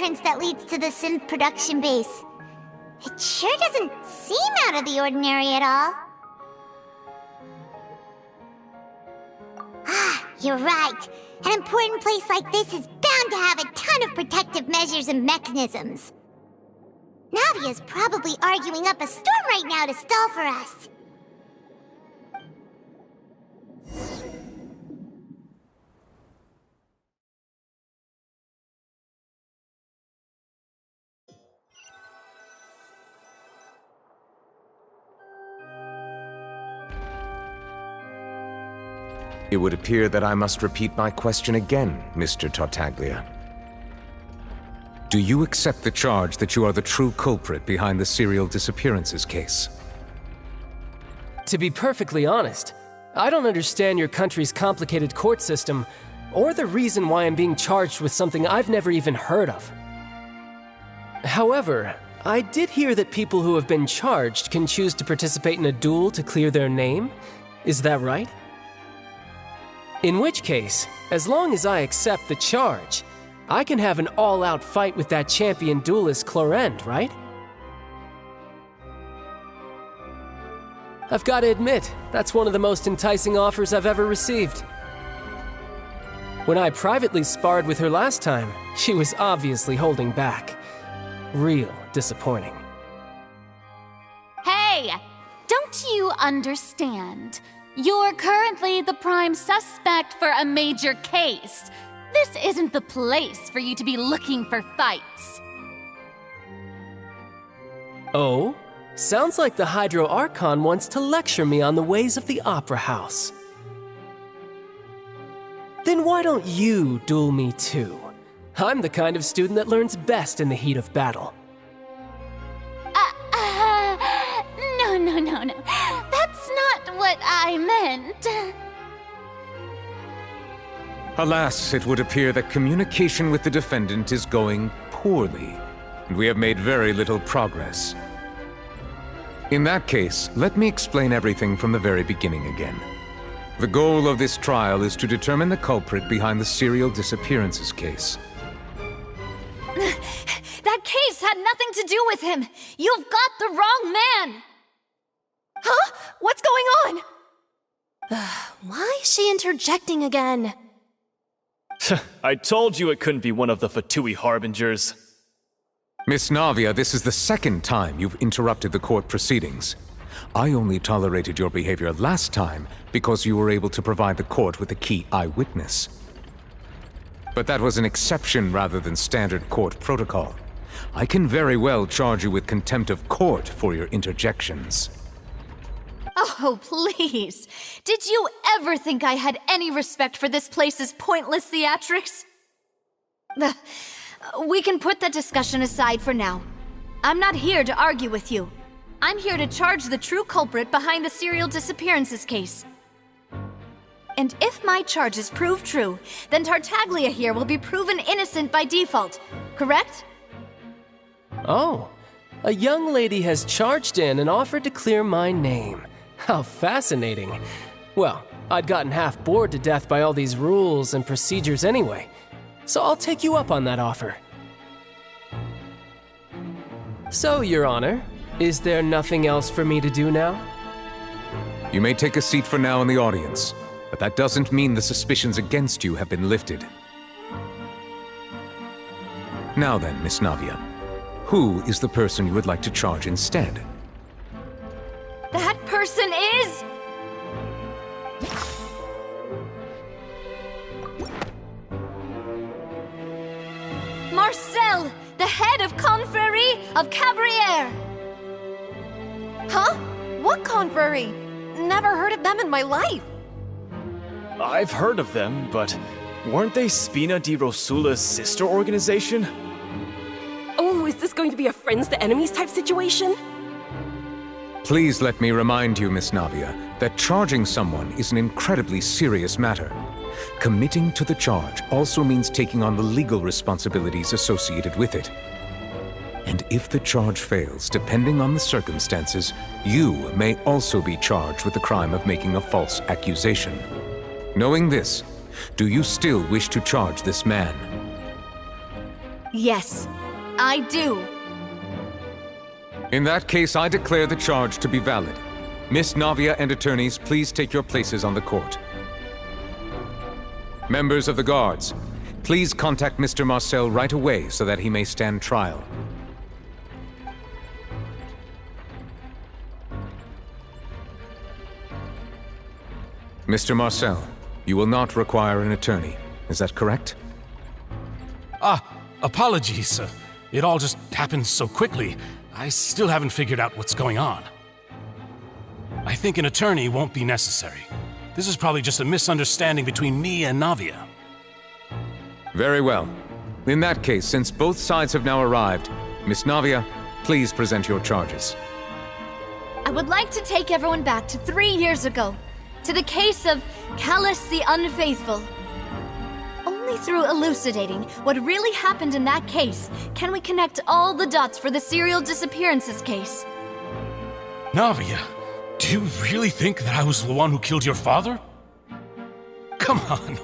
entrance that leads to the synth production base. It sure doesn't seem out of the ordinary at all. Ah, you're right. An important place like this is bound to have a ton of protective measures and mechanisms. Navia's probably arguing up a storm right now to stall for us. It would appear that I must repeat my question again, Mr. Tartaglia. Do you accept the charge that you are the true culprit behind the serial disappearances case? To be perfectly honest, I don't understand your country's complicated court system, or the reason why I'm being charged with something I've never even heard of. However, I did hear that people who have been charged can choose to participate in a duel to clear their name. Is that right? In which case, as long as I accept the charge, I can have an all-out fight with that champion duelist Clorend, right? I've got to admit, that's one of the most enticing offers I've ever received. When I privately sparred with her last time, she was obviously holding back. Real disappointing. Hey! Don't you understand? You're currently the prime suspect for a major case. This isn't the place for you to be looking for fights. Oh? Sounds like the Hydro Archon wants to lecture me on the ways of the Opera House. Then why don't you duel me too? I'm the kind of student that learns best in the heat of battle. No. That's not what I meant. Alas, it would appear that communication with the defendant is going poorly, and we have made very little progress. In that case, let me explain everything from the very beginning again. The goal of this trial is to determine the culprit behind the serial disappearances case. That case had nothing to do with him. You've got the wrong man. Huh? What's going on? Why is she interjecting again? I told you it couldn't be one of the Fatui Harbingers. Miss Navia, this is the second time you've interrupted the court proceedings. I only tolerated your behavior last time because you were able to provide the court with a key eyewitness. But that was an exception rather than standard court protocol. I can very well charge you with contempt of court for your interjections. Oh, please. Did you ever think I had any respect for this place's pointless theatrics? We can put that discussion aside for now. I'm not here to argue with you. I'm here to charge the true culprit behind the serial disappearances case. And if my charges prove true, then Tartaglia here will be proven innocent by default, correct? Oh, a young lady has charged in and offered to clear my name. How fascinating. Well, I'd gotten half bored to death by all these rules and procedures anyway, so I'll take you up on that offer. So, Your Honor, is there nothing else for me to do now? You may take a seat for now in the audience, but that doesn't mean the suspicions against you have been lifted. Now then, Miss Navia, who is the person you would like to charge instead? That person is... Marcel, the head of Confrérie of Cabrières! Huh? What confrérie? Never heard of them in my life. I've heard of them, but weren't they Spina di Rosula's sister organization? Oh, is this going to be a friends to enemies type situation? Please let me remind you, Miss Navia, that charging someone is an incredibly serious matter. Committing to the charge also means taking on the legal responsibilities associated with it. And if the charge fails, depending on the circumstances, you may also be charged with the crime of making a false accusation. Knowing this, do you still wish to charge this man? Yes, I do. In that case, I declare the charge to be valid. Miss Navia and attorneys, please take your places on the court. Members of the guards, please contact Mr. Marcel right away so that he may stand trial. Mr. Marcel, you will not require an attorney. Is that correct? Apologies. It all just happened so quickly. I still haven't figured out what's going on. I think an attorney won't be necessary. This is probably just a misunderstanding between me and Navia. Very well. In that case, since both sides have now arrived, Miss Navia, please present your charges. I would like to take everyone back to 3 years ago, to the case of Callus the Unfaithful. Only through elucidating what really happened in that case can we connect all the dots for the serial disappearances case. Navia, do you really think that I was the one who killed your father? Come on,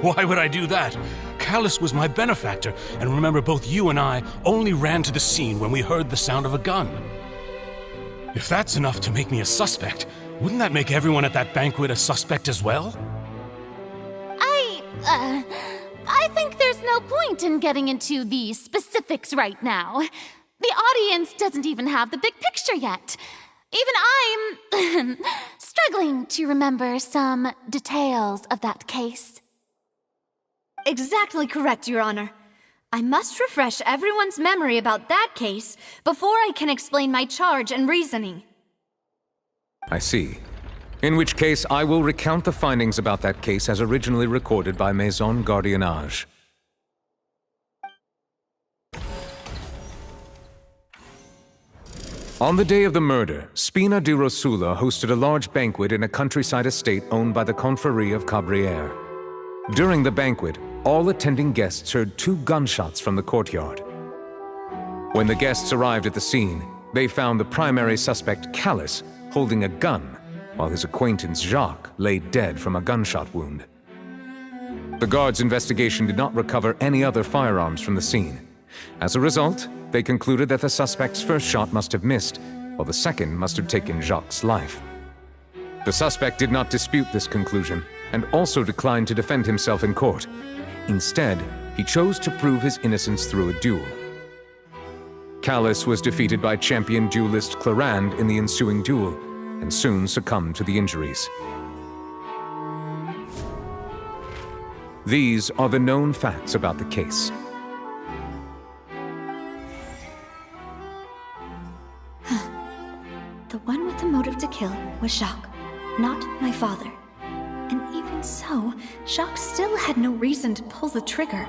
why would I do that? Callus was my benefactor, and remember, both you and I only ran to the scene when we heard the sound of a gun. If that's enough to make me a suspect, wouldn't that make everyone at that banquet a suspect as well? I think there's no point in getting into the specifics right now. The audience doesn't even have the big picture yet. Even I'm struggling to remember some details of that case. Exactly correct, Your Honor. I must refresh everyone's memory about that case before I can explain my charge and reasoning. I see. In which case, I will recount the findings about that case as originally recorded by Maison Gardiennage. On the day of the murder, Spina di Rosula hosted a large banquet in a countryside estate owned by the Confrérie of Cabrières. During the banquet, all attending guests heard 2 gunshots from the courtyard. When the guests arrived at the scene, they found the primary suspect, Callus, holding a gun, while his acquaintance Jacques lay dead from a gunshot wound. The guards' investigation did not recover any other firearms from the scene. As a result, they concluded that the suspect's first shot must have missed, while the second must have taken Jacques' life. The suspect did not dispute this conclusion, and also declined to defend himself in court. Instead, he chose to prove his innocence through a duel. Callus was defeated by champion duelist Clarand in the ensuing duel, and soon succumbed to the injuries. These are the known facts about the case. The one with the motive to kill was Jacques, not my father. And even so, Jacques still had no reason to pull the trigger.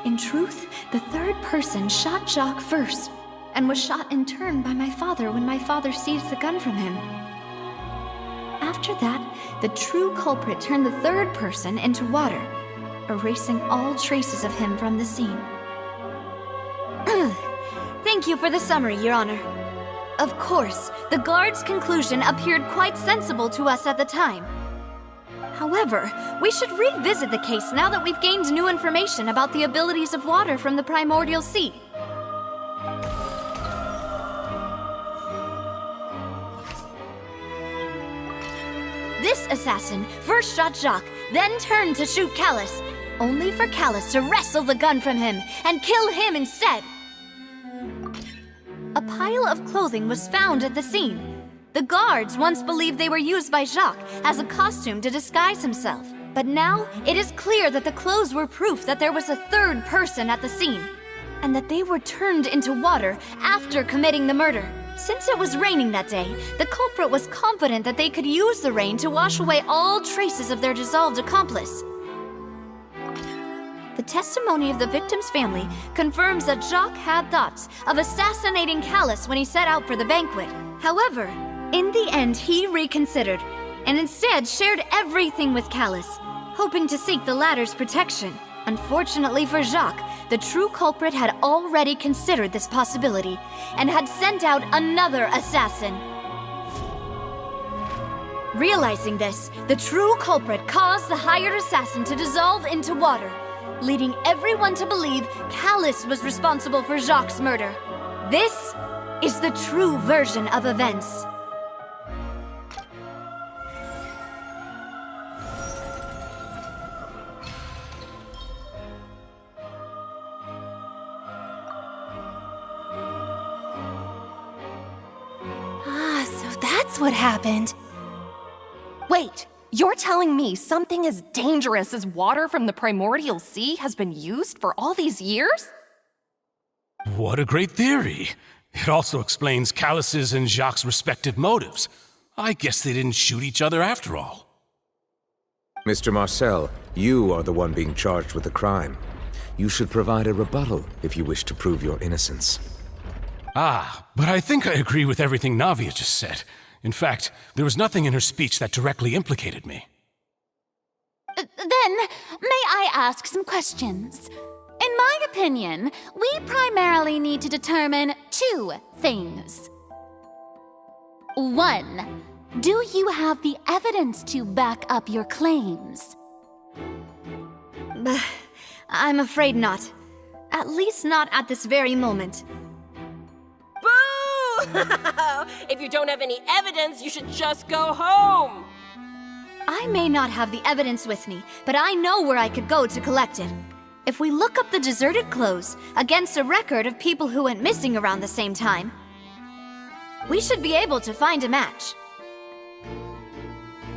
In truth, the third person shot Jacques first, and was shot in turn by my father when my father seized the gun from him. After that, the true culprit turned the third person into water, erasing all traces of him from the scene. Thank you for the summary, Your Honor. Of course, the guard's conclusion appeared quite sensible to us at the time. However, we should revisit the case now that we've gained new information about the abilities of water from the primordial sea. This assassin first shot Jacques, then turned to shoot Callus, only for Callus to wrestle the gun from him and kill him instead. A pile of clothing was found at the scene. The guards once believed they were used by Jacques as a costume to disguise himself. But now, it is clear that the clothes were proof that there was a third person at the scene, and that they were turned into water after committing the murder. Since it was raining that day, the culprit was confident that they could use the rain to wash away all traces of their dissolved accomplice. The testimony of the victim's family confirms that Jacques had thoughts of assassinating Callus when he set out for the banquet. However, in the end, he reconsidered, and instead shared everything with Callus, hoping to seek the latter's protection. Unfortunately for Jacques, the true culprit had already considered this possibility, and had sent out another assassin. Realizing this, the true culprit caused the hired assassin to dissolve into water, leading everyone to believe Callus was responsible for Jacques' murder. This is the true version of events. So that's what happened. Wait, you're telling me something as dangerous as water from the primordial sea has been used for all these years? What a great theory. It also explains Callus's and Jacques' respective motives. I guess they didn't shoot each other after all. Mr. Marcel, you are the one being charged with the crime. You should provide a rebuttal if you wish to prove your innocence. But I think I agree with everything Navia just said. In fact, there was nothing in her speech that directly implicated me. Then, may I ask some questions? In my opinion, we primarily need to determine two things. One, do you have the evidence to back up your claims? I'm afraid not. At least not at this very moment. Boo! If you don't have any evidence, you should just go home! I may not have the evidence with me, but I know where I could go to collect it. If we look up the deserted clothes against a record of people who went missing around the same time, we should be able to find a match.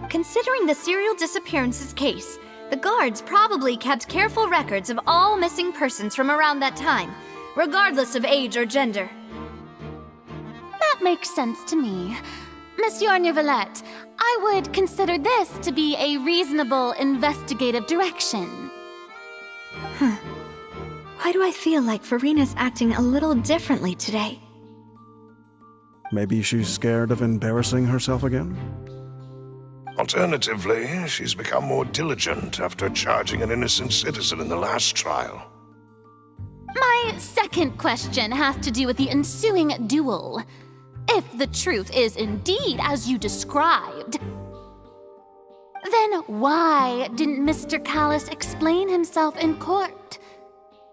Considering the serial disappearances case, the guards probably kept careful records of all missing persons from around that time, regardless of age or gender. That makes sense to me. Monsieur Neuvillette, I would consider this to be a reasonable investigative direction. Why do I feel like Farina's acting a little differently today? Maybe she's scared of embarrassing herself again? Alternatively, she's become more diligent after charging an innocent citizen in the last trial. My second question has to do with the ensuing duel. If the truth is indeed as you described, then why didn't Mr. Callus explain himself in court?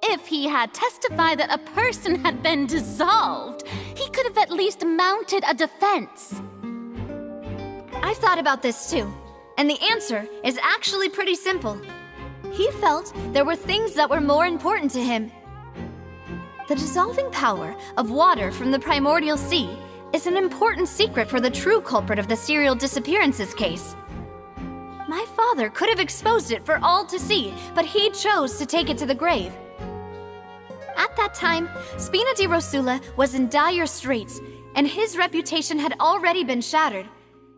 If he had testified that a person had been dissolved, he could have at least mounted a defense. I've thought about this too, and the answer is actually pretty simple. He felt there were things that were more important to him. The dissolving power of water from the primordial sea is an important secret for the true culprit of the serial disappearances case. My father could have exposed it for all to see, but he chose to take it to the grave. At that time, Spina di Rosula was in dire straits, and his reputation had already been shattered.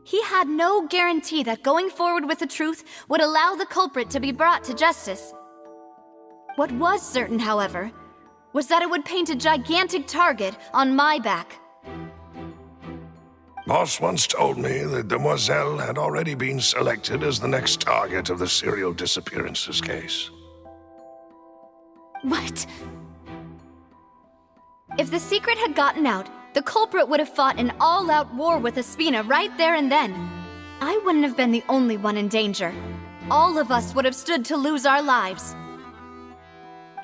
He had no guarantee that going forward with the truth would allow the culprit to be brought to justice. What was certain, however, was that it would paint a gigantic target on my back. Boss once told me that Demoiselle had already been selected as the next target of the serial disappearances case. What? If the secret had gotten out, the culprit would have fought an all-out war with Espina right there and then. I wouldn't have been the only one in danger. All of us would have stood to lose our lives.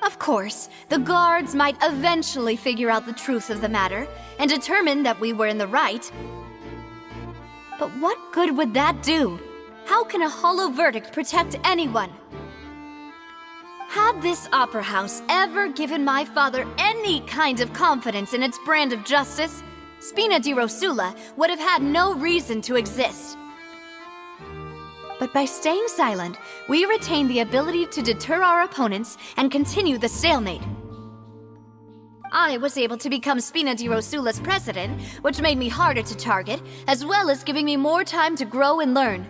Of course, the guards might eventually figure out the truth of the matter and determine that we were in the right. But what good would that do? How can a hollow verdict protect anyone? Had this opera house ever given my father any kind of confidence in its brand of justice, Spina di Rosula would have had no reason to exist. But by staying silent, we retain the ability to deter our opponents and continue the stalemate. I was able to become Spina di Rosula's president, which made me harder to target, as well as giving me more time to grow and learn.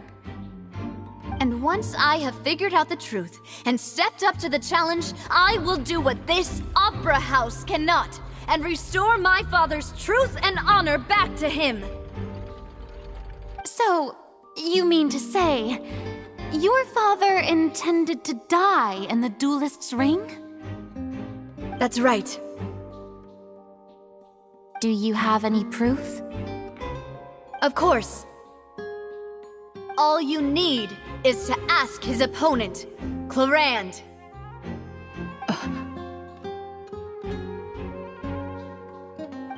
And once I have figured out the truth and stepped up to the challenge, I will do what this opera house cannot, and restore my father's truth and honor back to him. So, you mean to say, your father intended to die in the duelist's ring? That's right. Do you have any proof? Of course. All you need is to ask his opponent, Clarand.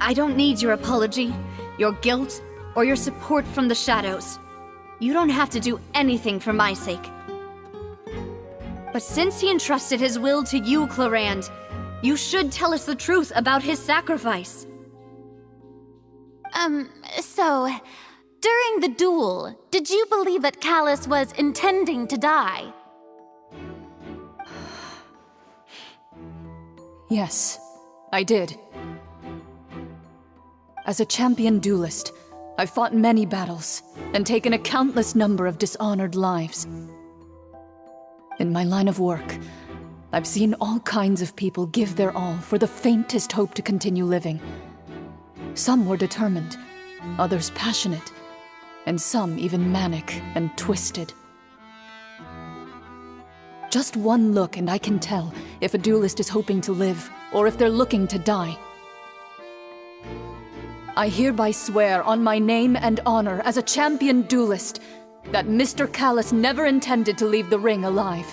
I don't need your apology, your guilt, or your support from the shadows. You don't have to do anything for my sake. But since he entrusted his will to you, Clarand, you should tell us the truth about his sacrifice. So, during the duel, did you believe that Callus was intending to die? Yes, I did. As a champion duelist, I've fought many battles and taken a countless number of dishonored lives. In my line of work, I've seen all kinds of people give their all for the faintest hope to continue living. Some were determined, others passionate, and some even manic and twisted. Just one look and I can tell if a duelist is hoping to live or if they're looking to die. I hereby swear on my name and honor as a champion duelist that Mr. Callus never intended to leave the ring alive.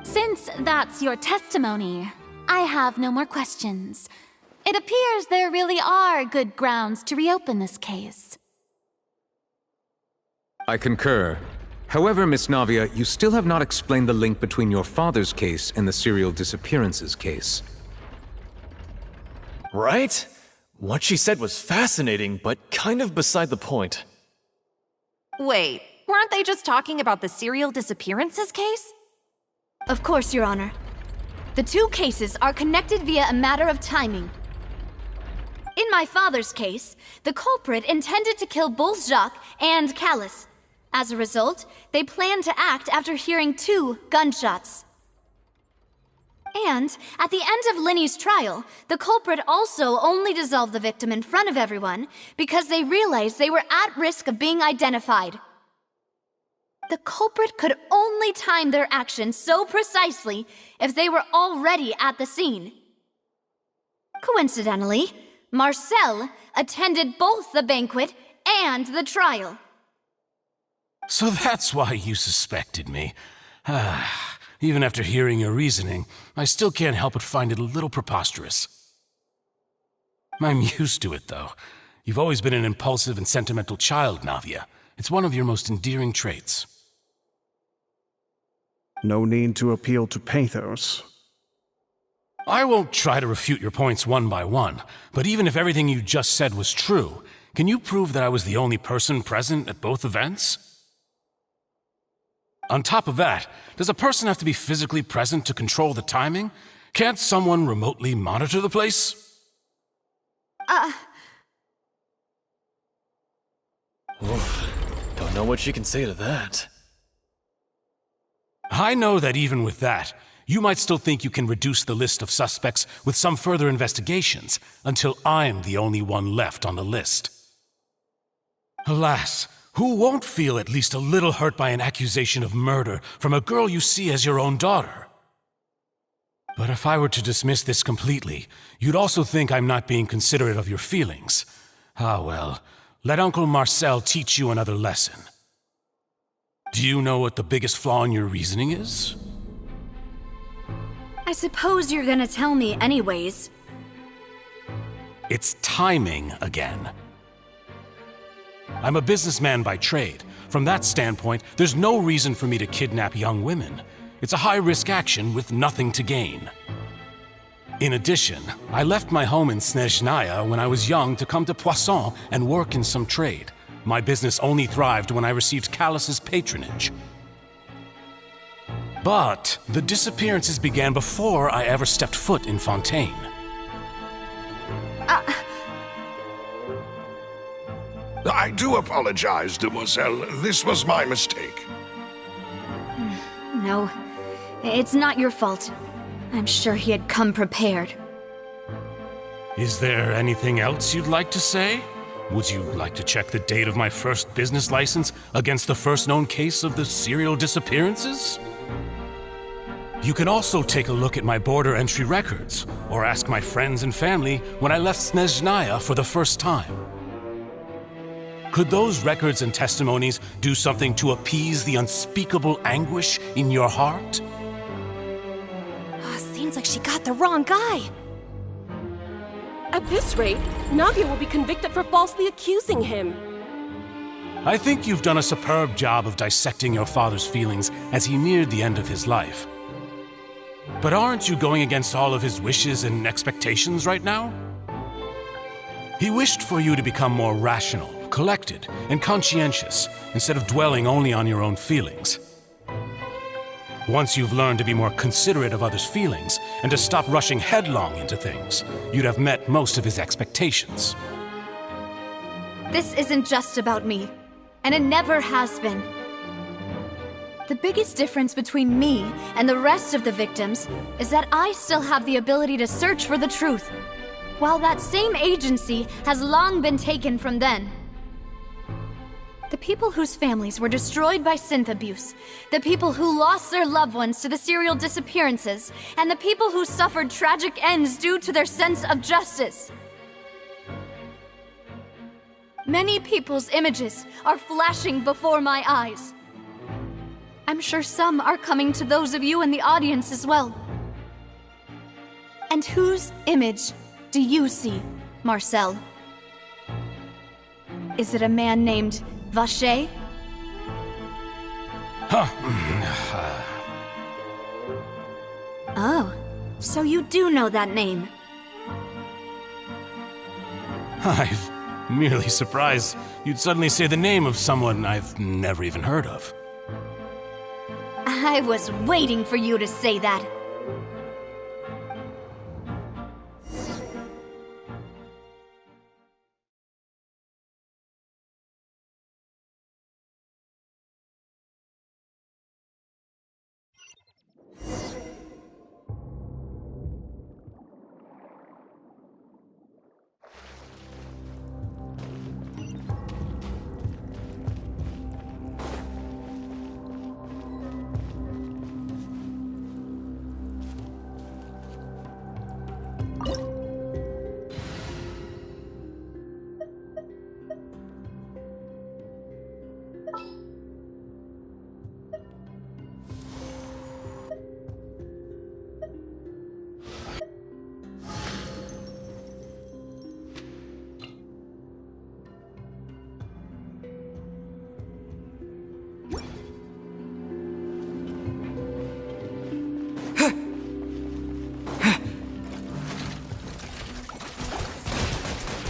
Since that's your testimony, I have no more questions. It appears there really are good grounds to reopen this case. I concur. However, Miss Navia, you still have not explained the link between your father's case and the serial disappearances case. Right? What she said was fascinating, but kind of beside the point. Wait, weren't they just talking about the serial disappearances case? Of course, Your Honor. The two cases are connected via a matter of timing. In my father's case, the culprit intended to kill both Jacques and Callus. As a result, they planned to act after hearing 2 gunshots. And at the end of Linny's trial, the culprit also only dissolved the victim in front of everyone because they realized they were at risk of being identified. The culprit could only time their actions so precisely if they were already at the scene. Coincidentally, Marcel attended both the banquet and the trial. So that's why you suspected me. Even after hearing your reasoning, I still can't help but find it a little preposterous. I'm used to it, though. You've always been an impulsive and sentimental child, Navia. It's one of your most endearing traits. No need to appeal to pathos. I won't try to refute your points one by one, but even if everything you just said was true, can you prove that I was the only person present at both events? On top of that, does a person have to be physically present to control the timing? Can't someone remotely monitor the place? Oof, don't know what she can say to that. I know that even with that, you might still think you can reduce the list of suspects with some further investigations, until I'm the only one left on the list. Alas, who won't feel at least a little hurt by an accusation of murder from a girl you see as your own daughter? But if I were to dismiss this completely, you'd also think I'm not being considerate of your feelings. Ah well, let Uncle Marcel teach you another lesson. Do you know what the biggest flaw in your reasoning is? I suppose you're gonna tell me anyways. It's timing again. I'm a businessman by trade. From that standpoint, there's no reason for me to kidnap young women. It's a high-risk action with nothing to gain. In addition, I left my home in Snezhnaya when I was young to come to Poisson and work in some trade. My business only thrived when I received Callus's patronage. But the disappearances began before I ever stepped foot in Fontaine. I do apologize, demoiselle. This was my mistake. No, it's not your fault. I'm sure he had come prepared. Is there anything else you'd like to say? Would you like to check the date of my first business license against the first known case of the serial disappearances? You can also take a look at my border entry records, or ask my friends and family when I left Snezhnaya for the first time. Could those records and testimonies do something to appease the unspeakable anguish in your heart? Seems like she got the wrong guy. At this rate, Navia will be convicted for falsely accusing him. I think you've done a superb job of dissecting your father's feelings as he neared the end of his life. But aren't you going against all of his wishes and expectations right now? He wished for you to become more rational, collected, and conscientious, instead of dwelling only on your own feelings. Once you've learned to be more considerate of others' feelings, and to stop rushing headlong into things, you'd have met most of his expectations. This isn't just about me, and it never has been. The biggest difference between me and the rest of the victims is that I still have the ability to search for the truth, while that same agency has long been taken from them. The people whose families were destroyed by synth abuse, the people who lost their loved ones to the serial disappearances, and the people who suffered tragic ends due to their sense of justice. Many people's images are flashing before my eyes. I'm sure some are coming to those of you in the audience as well. And whose image do you see, Marcel? Is it a man named Vacher? Oh, so you do know that name. I'm merely surprised you'd suddenly say the name of someone I've never even heard of. I was waiting for you to say that.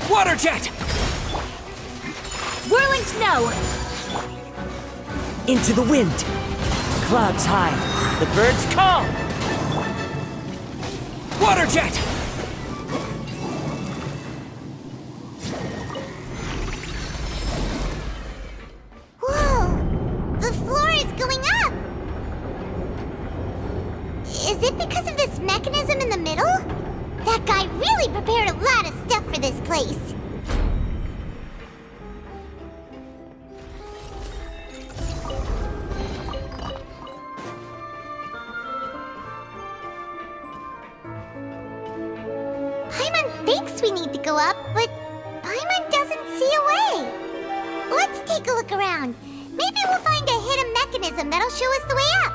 Water jet! Whirling snow! Into the wind. Clouds high. The birds call. Water jet! Whoa! The floor is going up! Is it because of this mechanism in the middle? That guy really prepared a lot of stuff for this place. Paimon thinks we need to go up, but Paimon doesn't see a way. Let's take a look around. Maybe we'll find a hidden mechanism that'll show us the way up.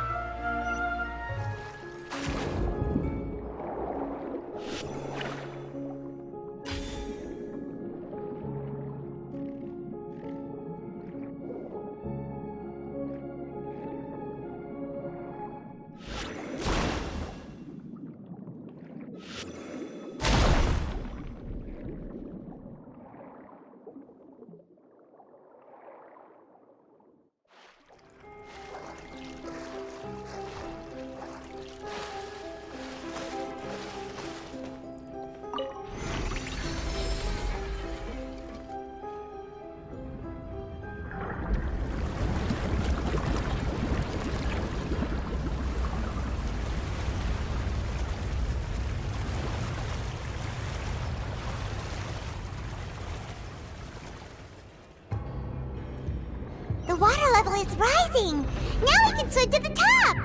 The water level is rising! Now we can swim to the top!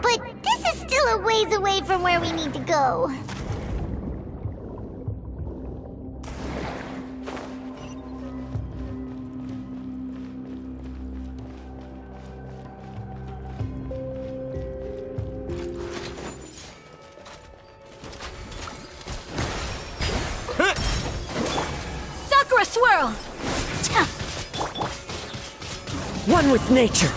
But this is still a ways away from where we need to go. swirl! One with nature.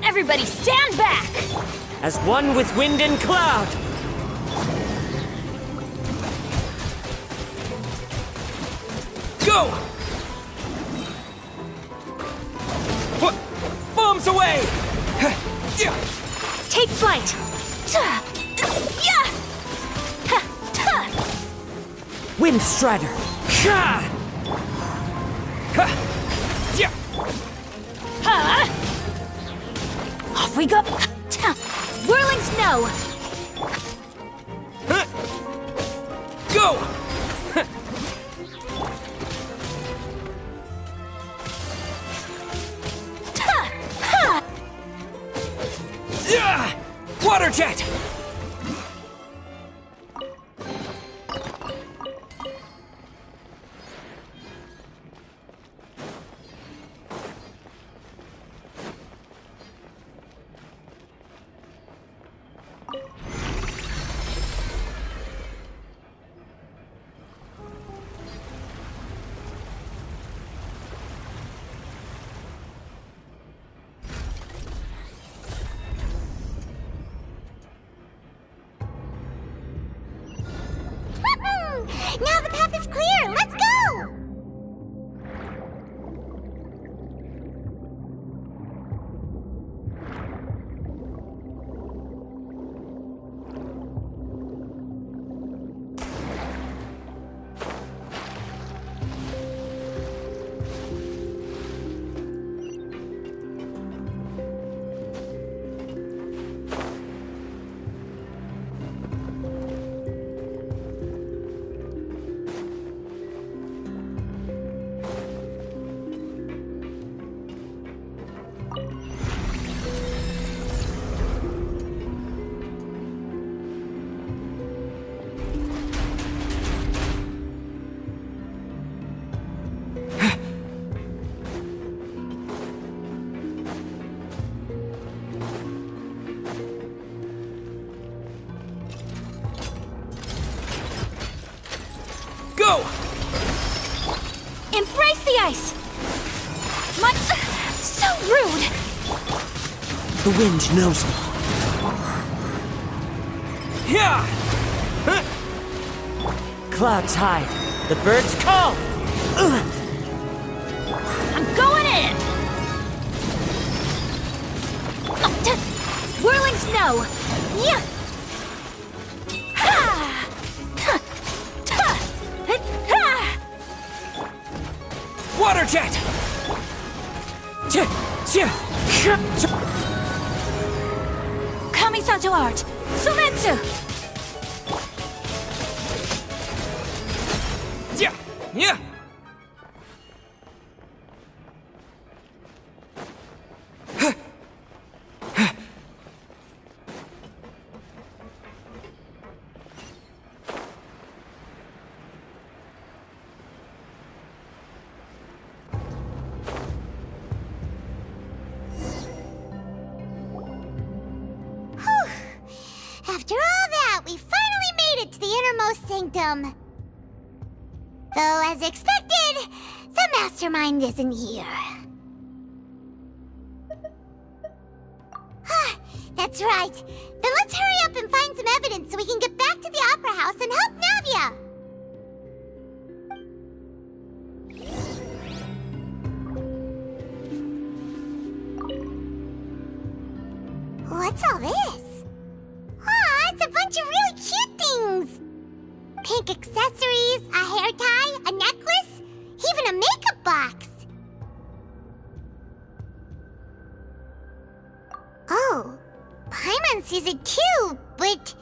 Everybody stand back! As one with wind and cloud. Go! What? Bombs away! Take flight! Wind Strider. Off we go! Whirling snow! Go! Water jet! Now the path is clear! Let's go! Go! Embrace the ice! So rude! The wind knows me. Yeah! Clouds hide. The birds call. I'm going in! Whirling snow! Yeah! Water jet! Kamisato art! Sumetsu! Yeah! After all that, we finally made it to the innermost sanctum. Though, as expected, the mastermind isn't here. That's right. Then let's hurry up and find some evidence so we can get back to the Opera House and help Navia. What's all this? It's a bunch of really cute things. Pink accessories, a hair tie, a necklace, even a makeup box. Oh, Paimon sees it too, but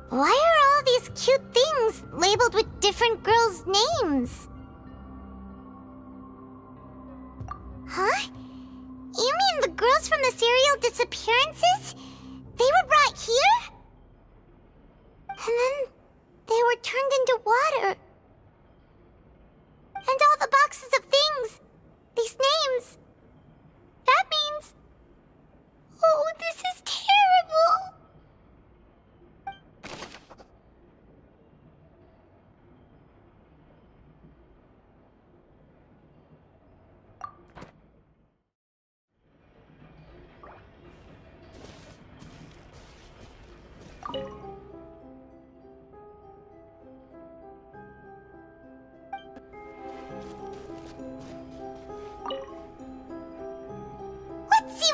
why are all these cute things labeled with different girls' names? Huh? You mean the girls from the serial disappearances? They were brought here? And then they were turned into water. And all the boxes of things, these names. That means... Oh, this is terrible.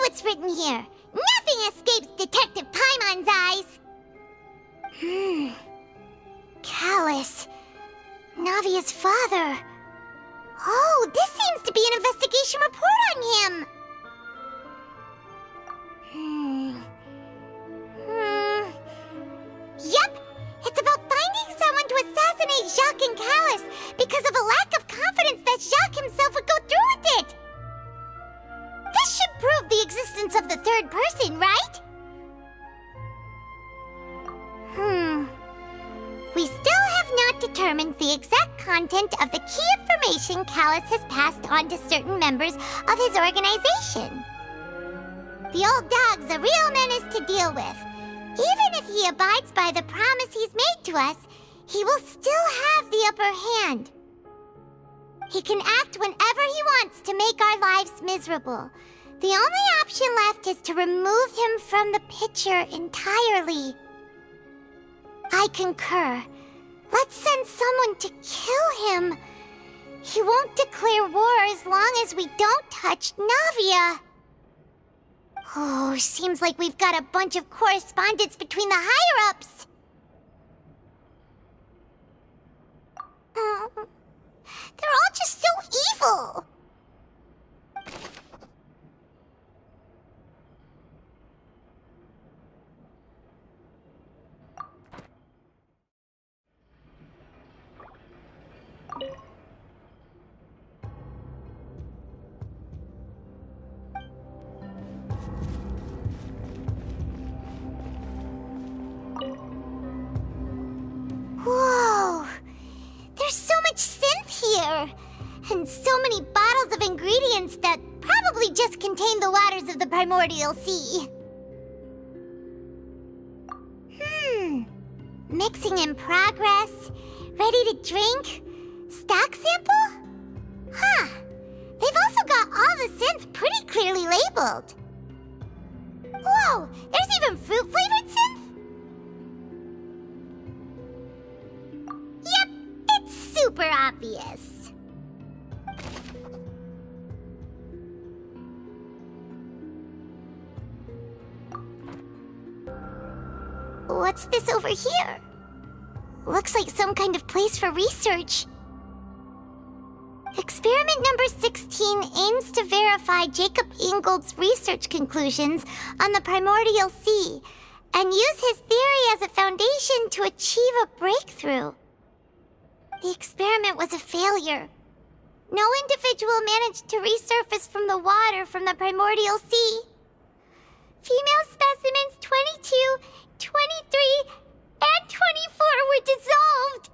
what's written here. Nothing escapes Detective Paimon's eyes. Callus. Navia's father. Oh, this seems to be an investigation report on him. Yep, it's about finding someone to assassinate Jacques and Callus because of a lack of confidence that Jacques himself would go through with it. This should prove the existence of the third person, right? We still have not determined the exact content of the key information Callus has passed on to certain members of his organization. The old dog's a real menace to deal with. Even if he abides by the promise he's made to us, he will still have the upper hand. He can act whenever he wants to make our lives miserable. The only option left is to remove him from the picture entirely. I concur. Let's send someone to kill him. He won't declare war as long as we don't touch Navia. Oh, seems like we've got a bunch of correspondence between the higher-ups. They're all just so evil. Whoa! There's so much synth here! And so many bottles of ingredients that probably just contain the waters of the primordial sea. Mixing in progress. Ready to drink? Stock sample? Huh. They've also got all the synth pretty clearly labeled. Whoa! There's even fruit-flavored synth? Yep, it's super obvious. What's this over here? Looks like some kind of place for research. Experiment number 16 aims to verify Jacob Ingold's research conclusions on the primordial sea and use his theory as a foundation to achieve a breakthrough. The experiment was a failure. No individual managed to resurface from the water from the primordial sea. Female specimens 22, 23, and 24 were dissolved.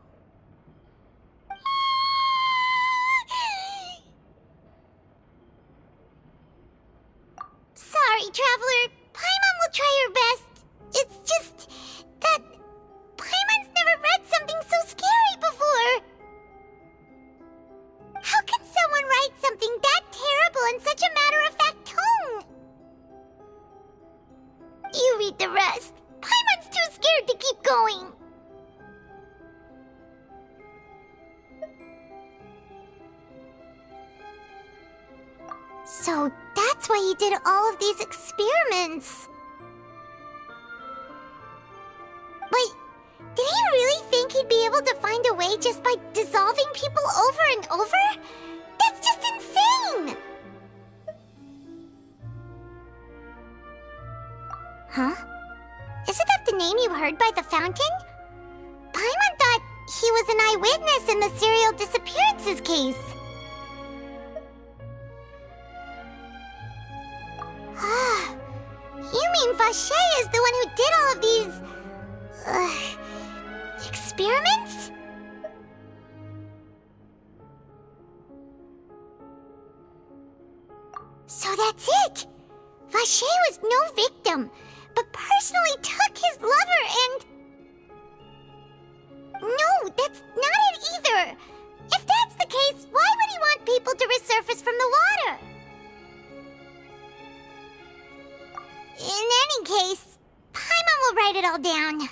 Sorry, Traveler. Paimon will try her best. It's just that Paimon's never read something so scary before. How can someone write something that terrible in such a matter-of-fact tone? You read the rest. Paimon's too scared to keep going. So that's why he did all of these experiments. Wait, did he really think he'd be able to find a way just by dissolving people over and over? That's just insane! Huh? Isn't that the name you heard by the fountain? Paimon thought he was an eyewitness in the serial disappearances case. You mean Vacher is the one who did all of these... experiments? So that's it! Vacher was no victim, but personally took his lover and... No, that's not it either! If that's the case, why would he want people to resurface from the water? In any case, Paimon will write it all down.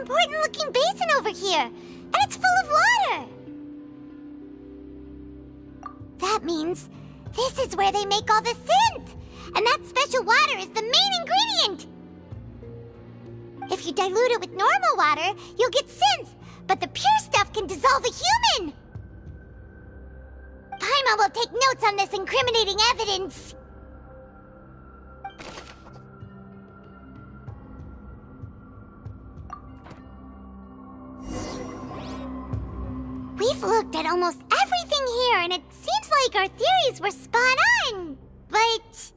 important-looking basin over here, and it's full of water. That means this is where they make all the synth, and that special water is the main ingredient. If you dilute it with normal water, you'll get synth, but the pure stuff can dissolve a human. Paimon will take notes on this incriminating evidence. We've looked at almost everything here, and it seems like our theories were spot on, but...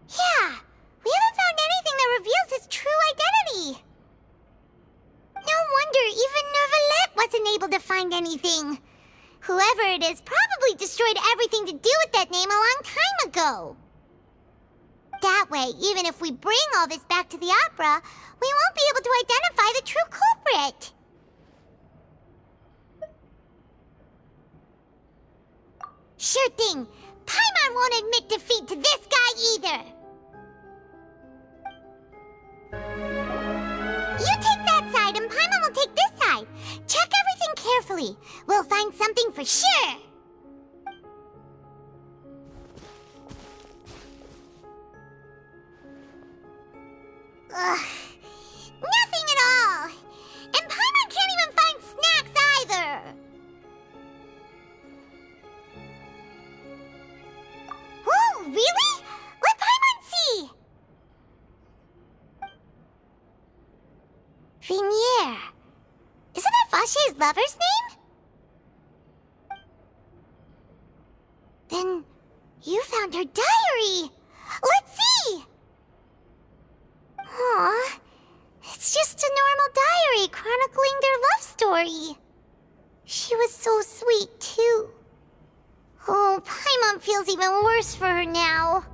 yeah, we haven't found anything that reveals his true identity. No wonder even Neuvillette wasn't able to find anything. Whoever it is probably destroyed everything to do with that name a long time ago. That way, even if we bring all this back to the opera, we won't be able to identify the true culprit. Sure thing. Paimon won't admit defeat to this guy either. You take that side and Paimon will take this side. Check everything carefully. We'll find something for sure. Ugh. Nothing at all. And Paimon can't even find snacks either. Whoa, really? Let Paimon see. Vinier. Isn't that Vache's lover's name? Then you found her diary. Let's see. Aw, it's just a normal diary chronicling their love story. She was so sweet, too. Oh, Paimon feels even worse for her now.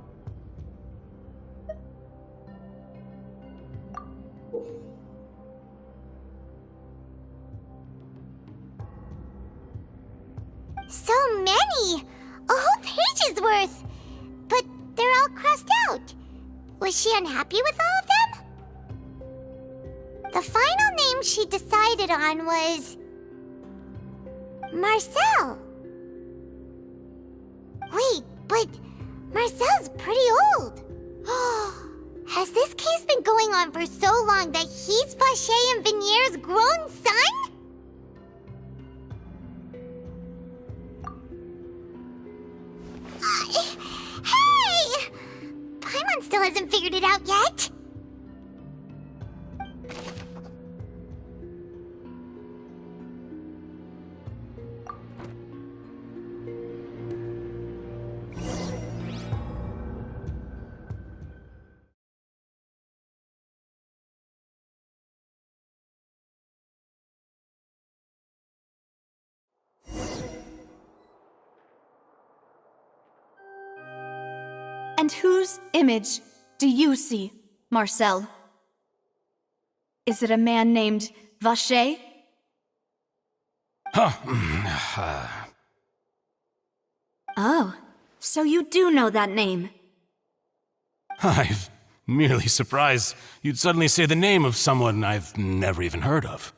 So many! A whole page's worth! But they're all crossed out. Was she unhappy with all of them? The final name she decided on was... Marcel. Wait, but Marcel's pretty old. Has this case been going on for so long that he's Vache and Vinier's grown son? Hey! Paimon still hasn't figured it out yet. And whose image do you see, Marcel? Is it a man named Vache? Oh, so you do know that name. I'm merely surprised you'd suddenly say the name of someone I've never even heard of.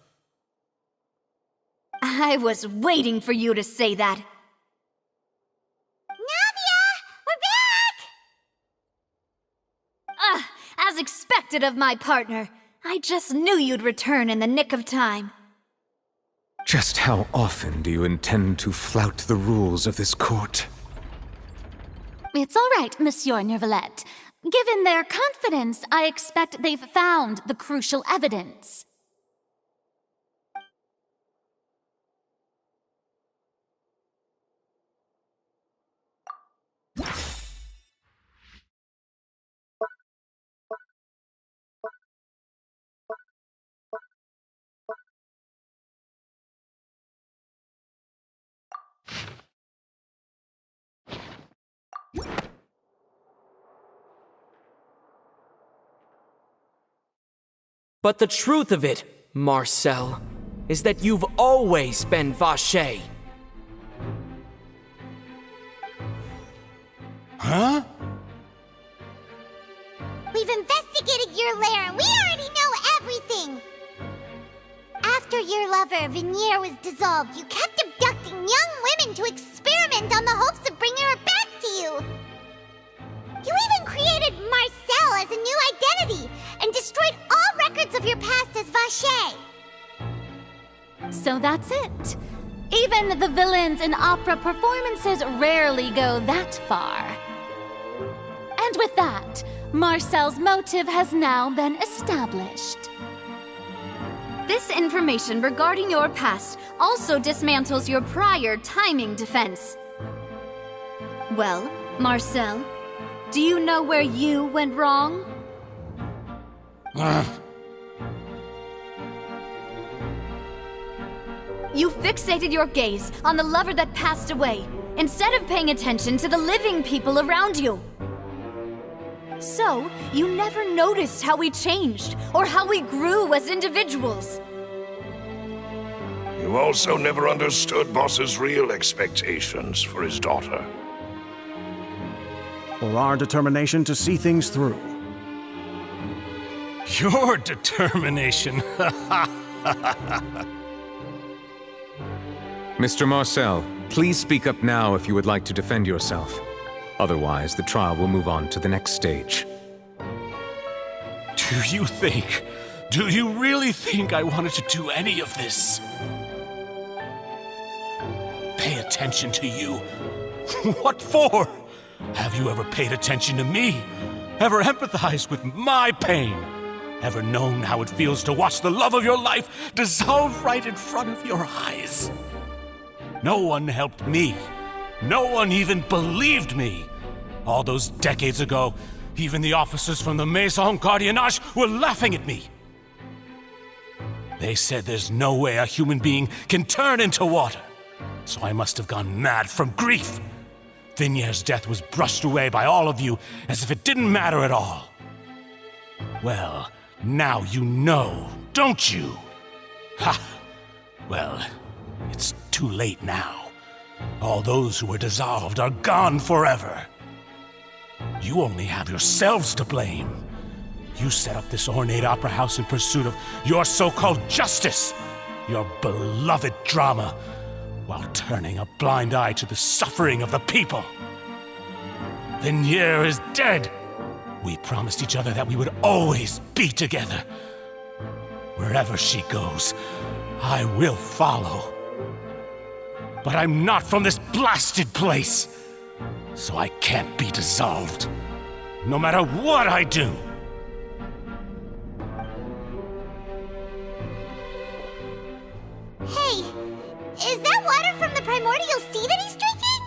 I was waiting for you to say that. As expected of my partner. I just knew you'd return in the nick of time. Just how often do you intend to flout the rules of this court? It's all right, Monsieur Neuvillette. Given their confidence, I expect they've found the crucial evidence. But the truth of it, Marcel, is that you've always been Vache. Huh? We've investigated your lair and we Vignier was dissolved, you kept abducting young women to experiment on the hopes of bringing her back to you. You even created Marcel as a new identity and destroyed all records of your past as Vacher. So that's it. Even the villains in opera performances rarely go that far. And with that, Marcel's motive has now been established. This information regarding your past also dismantles your prior timing defense. Well, Marcel, do you know where you went wrong? You fixated your gaze on the lover that passed away, instead of paying attention to the living people around you. So, you never noticed how we changed, or how we grew as individuals. You also never understood Boss's real expectations for his daughter. Or our determination to see things through. Your determination. Mr. Marcel, please speak up now if you would like to defend yourself. Otherwise, the trial will move on to the next stage. Do you really think I wanted to do any of this? Pay attention to you? What for? Have you ever paid attention to me? Ever empathized with my pain? Ever known how it feels to watch the love of your life dissolve right in front of your eyes? No one helped me. No one even believed me. All those decades ago, even the officers from the Maison Gardiennage were laughing at me. They said there's no way a human being can turn into water. So I must have gone mad from grief. Vignier's death was brushed away by all of you as if it didn't matter at all. Well, now you know, don't you? Ha! Well, it's too late now. All those who were dissolved are gone forever. You only have yourselves to blame. You set up this ornate opera house in pursuit of your so-called justice, your beloved drama, while turning a blind eye to the suffering of the people. Vignier is dead. We promised each other that we would always be together. Wherever she goes, I will follow. But I'm not from this blasted place, so I can't be dissolved, no matter what I do. Hey, is that water from the primordial sea that he's drinking?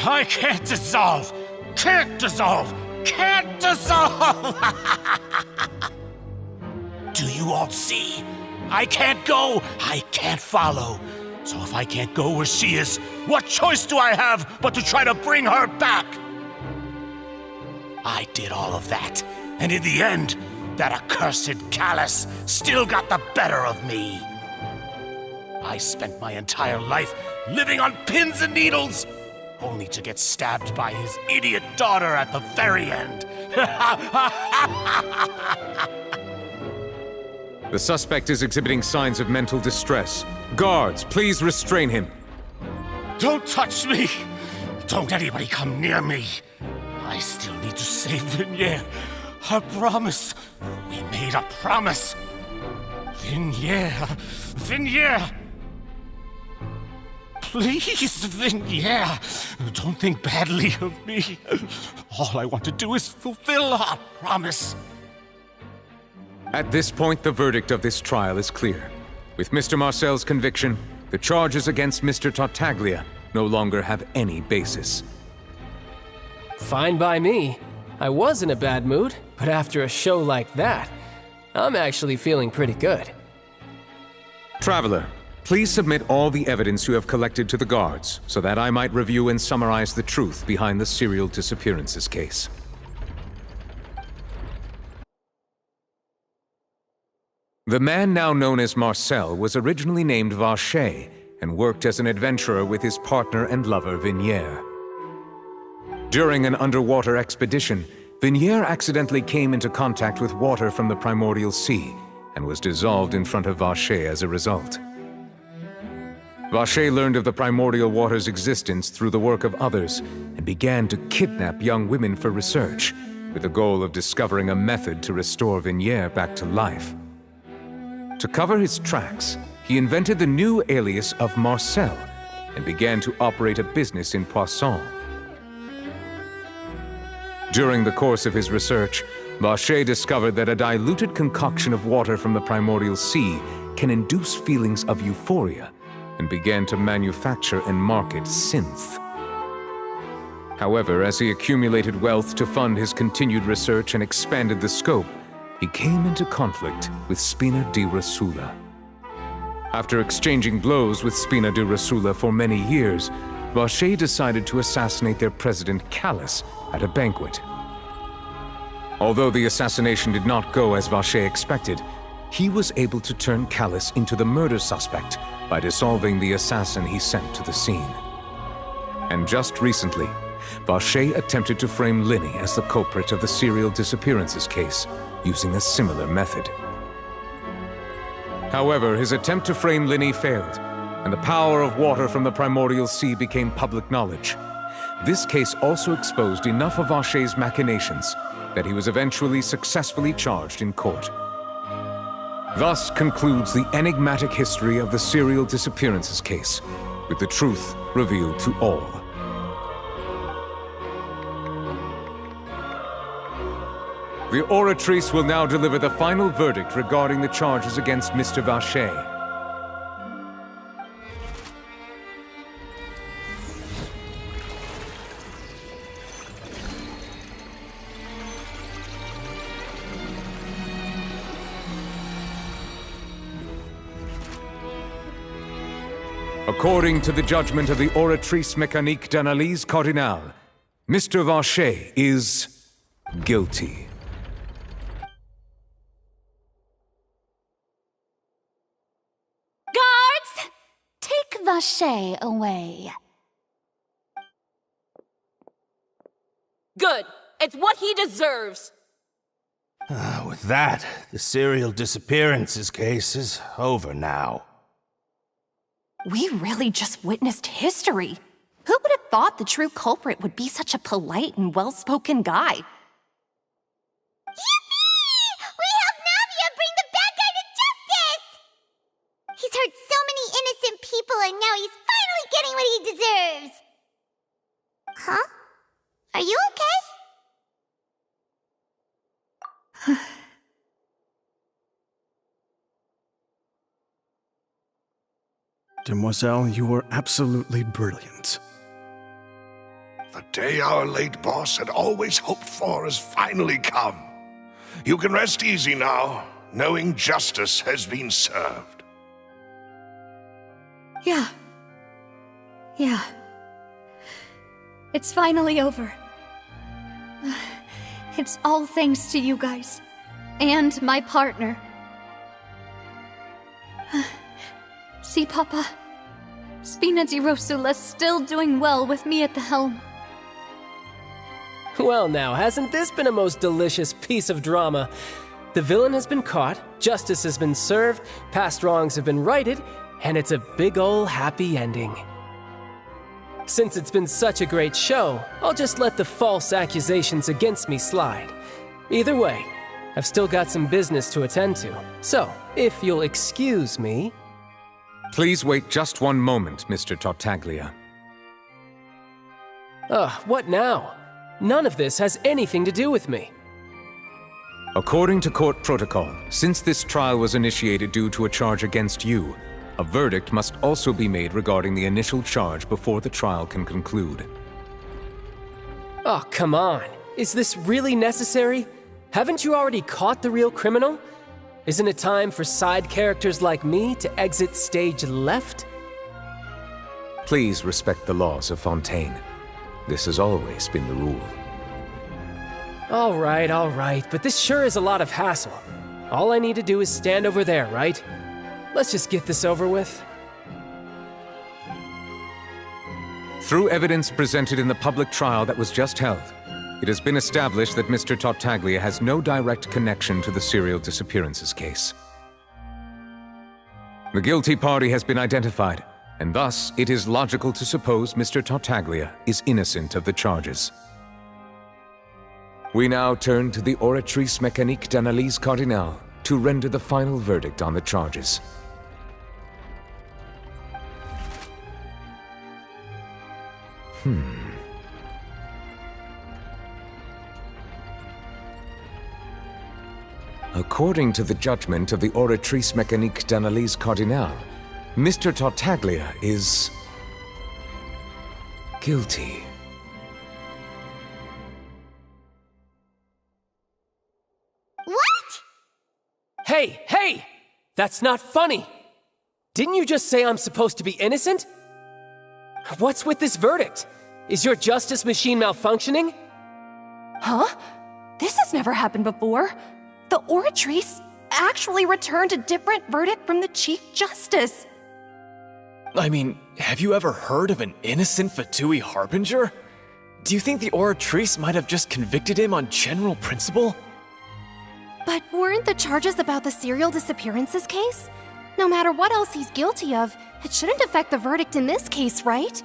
I can't dissolve! Can't dissolve! Can't dissolve! Do you all see? I can't go! I can't follow! So if I can't go where she is, what choice do I have but to try to bring her back? I did all of that, and in the end, that accursed Callus still got the better of me. I spent my entire life living on pins and needles, only to get stabbed by his idiot daughter at the very end. The suspect is exhibiting signs of mental distress. Guards, please restrain him. Don't touch me! Don't anybody come near me! I still need to save Vignier. A promise. We made a promise. Vignier. Vignier! Please, Vignier, don't think badly of me. All I want to do is fulfill our promise. At this point, the verdict of this trial is clear. With Mr. Marcel's conviction, the charges against Mr. Tartaglia no longer have any basis. Fine by me. I was in a bad mood, but after a show like that, I'm actually feeling pretty good. Traveler, please submit all the evidence you have collected to the guards, so that I might review and summarize the truth behind the serial disappearances case. The man now known as Marcel was originally named Vacher and worked as an adventurer with his partner and lover Vignier. During an underwater expedition, Vignier accidentally came into contact with water from the primordial sea and was dissolved in front of Vache as a result. Vache learned of the primordial water's existence through the work of others and began to kidnap young women for research, with the goal of discovering a method to restore Vignier back to life. To cover his tracks, he invented the new alias of Marcel and began to operate a business in Poisson. During the course of his research, Vache discovered that a diluted concoction of water from the primordial sea can induce feelings of euphoria, and began to manufacture and market synth. However, as he accumulated wealth to fund his continued research and expanded the scope, he came into conflict with Spina di Rosula. After exchanging blows with Spina di Rosula for many years, Vache decided to assassinate their president Callus at a banquet. Although the assassination did not go as Vache expected, he was able to turn Callus into the murder suspect by dissolving the assassin he sent to the scene. And just recently, Vache attempted to frame Linny as the culprit of the serial disappearances case, using a similar method. However, his attempt to frame Linny failed, and the power of water from the primordial sea became public knowledge. This case also exposed enough of Vache's machinations that he was eventually successfully charged in court. Thus concludes the enigmatic history of the serial disappearances case, with the truth revealed to all. The Oratrice will now deliver the final verdict regarding the charges against Mr. Vache. According to the judgment of the Oratrice Mécanique d'Analyse Cardinale, Mr. Vache is guilty. Guards! Take Vache away. Good. It's what he deserves. With that, the serial disappearances case is over now. We really just witnessed history. Who would have thought the true culprit would be such a polite and well-spoken guy? Yippee! We helped Navia bring the bad guy to justice! He's hurt so many innocent people, and now he's finally getting what he deserves! Huh? Are you okay? Demoiselle, you were absolutely brilliant. The day our late boss had always hoped for has finally come. You can rest easy now, knowing justice has been served. Yeah. It's finally over. It's all thanks to you guys. And my partner. See, Papa? Spina di Rosula's still doing well with me at the helm. Well now, hasn't this been a most delicious piece of drama? The villain has been caught, justice has been served, past wrongs have been righted, and it's a big ol' happy ending. Since it's been such a great show, I'll just let the false accusations against me slide. Either way, I've still got some business to attend to, so if you'll excuse me... Please wait just one moment, Mr. Tartaglia. What now? None of this has anything to do with me. According to court protocol, since this trial was initiated due to a charge against you, a verdict must also be made regarding the initial charge before the trial can conclude. Oh, come on. Is this really necessary? Haven't you already caught the real criminal? Isn't it time for side characters like me to exit stage left? Please respect the laws of Fontaine. This has always been the rule. All right, but this sure is a lot of hassle. All I need to do is stand over there, right? Let's just get this over with. Through evidence presented in the public trial that was just held, it has been established that Mr. Tartaglia has no direct connection to the serial disappearances case. The guilty party has been identified, and thus it is logical to suppose Mr. Tartaglia is innocent of the charges. We now turn to the Oratrice Mécanique d'Analyse Cardinale to render the final verdict on the charges. According to the judgment of the Oratrice Mécanique d'Analyse Cardinale, Mr. Tartaglia is guilty. What? Hey! That's not funny! Didn't you just say I'm supposed to be innocent? What's with this verdict? Is your justice machine malfunctioning? Huh? This has never happened before. The Oratrice actually returned a different verdict from the Chief Justice. I mean, have you ever heard of an innocent Fatui Harbinger? Do you think the Oratrice might have just convicted him on general principle? But weren't the charges about the serial disappearances case? No matter what else he's guilty of, it shouldn't affect the verdict in this case, right?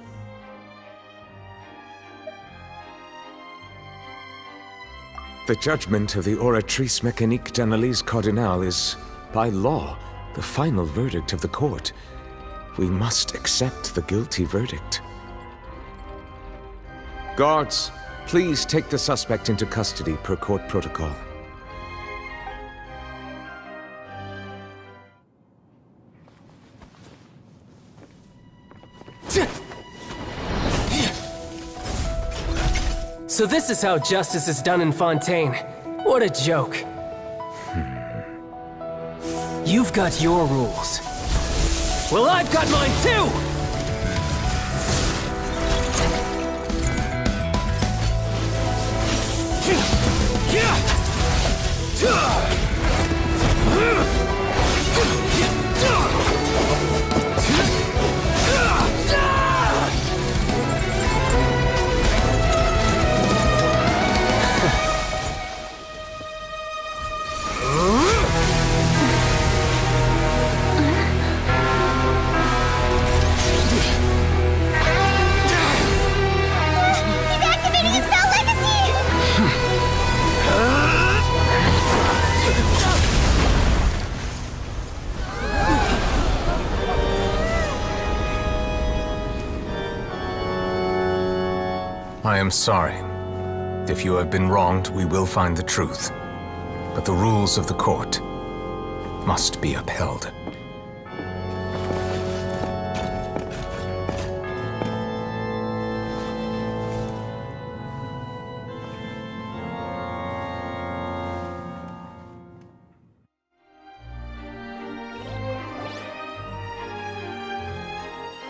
The judgment of the Oratrice Mécanique d'Analyse Cardinale is, by law, the final verdict of the court. We must accept the guilty verdict. Guards, please take the suspect into custody per court protocol. So this is how justice is done in Fontaine. What a joke. You've got your rules. Well, I've got mine too! I am sorry. If you have been wronged, we will find the truth. But the rules of the court must be upheld.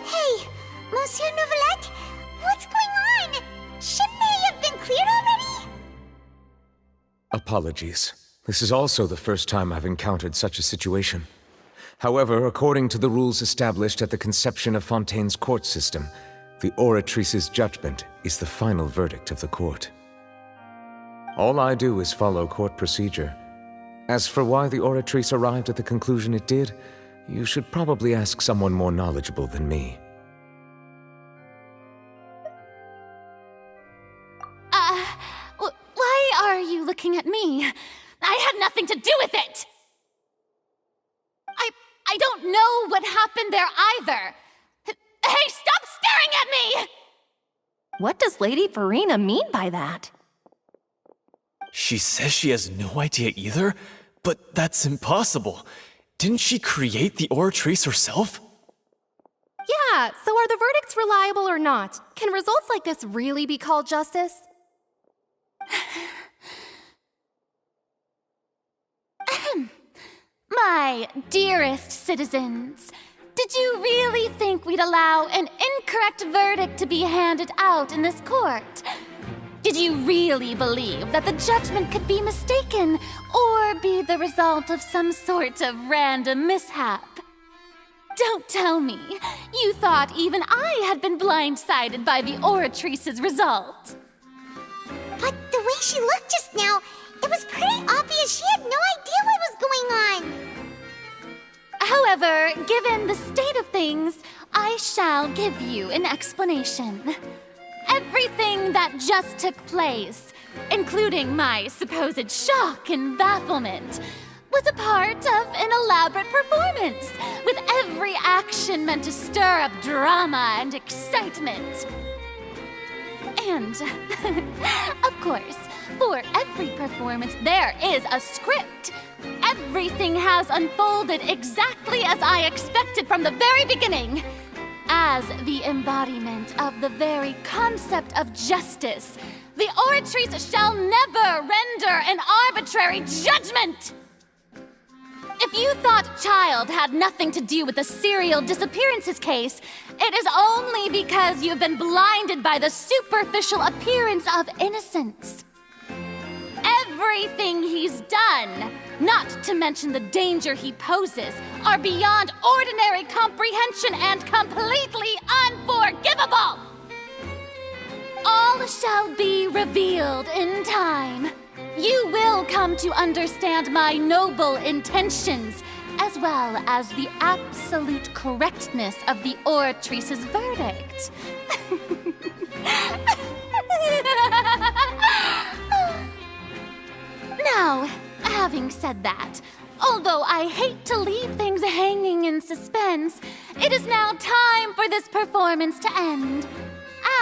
Hey, Monsieur Nouvelette, what's going on? Shouldn't they have been cleared already? Apologies. This is also the first time I've encountered such a situation. However, according to the rules established at the conception of Fontaine's court system, the Oratrice's judgment is the final verdict of the court. All I do is follow court procedure. As for why the Oratrice arrived at the conclusion it did, you should probably ask someone more knowledgeable than me. Why are you looking at me? I had nothing to do with it! I don't know what happened there either! Hey, stop staring at me! What does Lady Farina mean by that? She says she has no idea either, but that's impossible. Didn't she create the Oratrice herself? Yeah, so are the verdicts reliable or not? Can results like this really be called justice? My dearest citizens, did you really think we'd allow an incorrect verdict to be handed out in this court? Did you really believe that the judgment could be mistaken or be the result of some sort of random mishap? Don't tell me you thought even I had been blindsided by the Oratrice's result. But the way she looked just now, it was pretty obvious she had no idea what was going on. However, given the state of things, I shall give you an explanation. Everything that just took place, including my supposed shock and bafflement, was a part of an elaborate performance, with every action meant to stir up drama and excitement. And, of course, for every performance there is a script. Everything has unfolded exactly as I expected from the very beginning. As the embodiment of the very concept of justice, the Oratrice shall never render an arbitrary judgment! If you thought Child had nothing to do with the serial disappearances case, it is only because you've been blinded by the superficial appearance of innocence. Everything he's done, not to mention the danger he poses, are beyond ordinary comprehension and completely unforgivable! All shall be revealed in time. You will come to understand my noble intentions, as well as the absolute correctness of the Oratrice's verdict. Now, having said that, although I hate to leave things hanging in suspense, it is now time for this performance to end.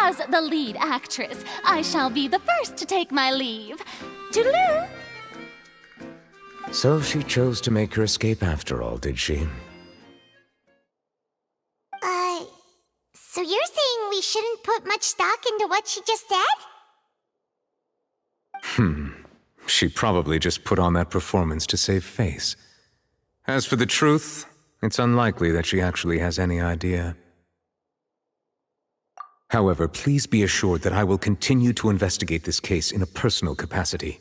As the lead actress, I shall be the first to take my leave. Toodaloo! So she chose to make her escape after all, did she? So you're saying we shouldn't put much stock into what she just said? She probably just put on that performance to save face. As for the truth, it's unlikely that she actually has any idea. However, please be assured that I will continue to investigate this case in a personal capacity.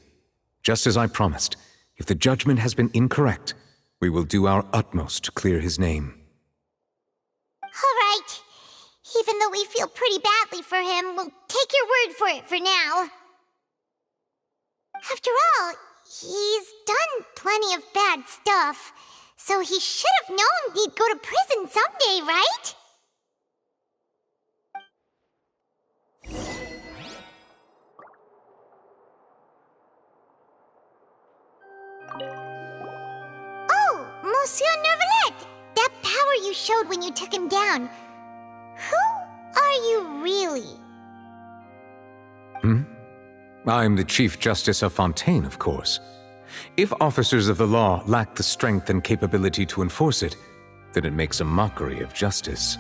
Just as I promised, if the judgment has been incorrect, we will do our utmost to clear his name. All right. Even though we feel pretty badly for him, we'll take your word for it for now. After all, he's done plenty of bad stuff, so he should have known he'd go to prison someday, right? Oh, Monsieur Nervalet! That power you showed when you took him down. Who are you really? I'm the Chief Justice of Fontaine, of course. If officers of the law lack the strength and capability to enforce it, then it makes a mockery of justice.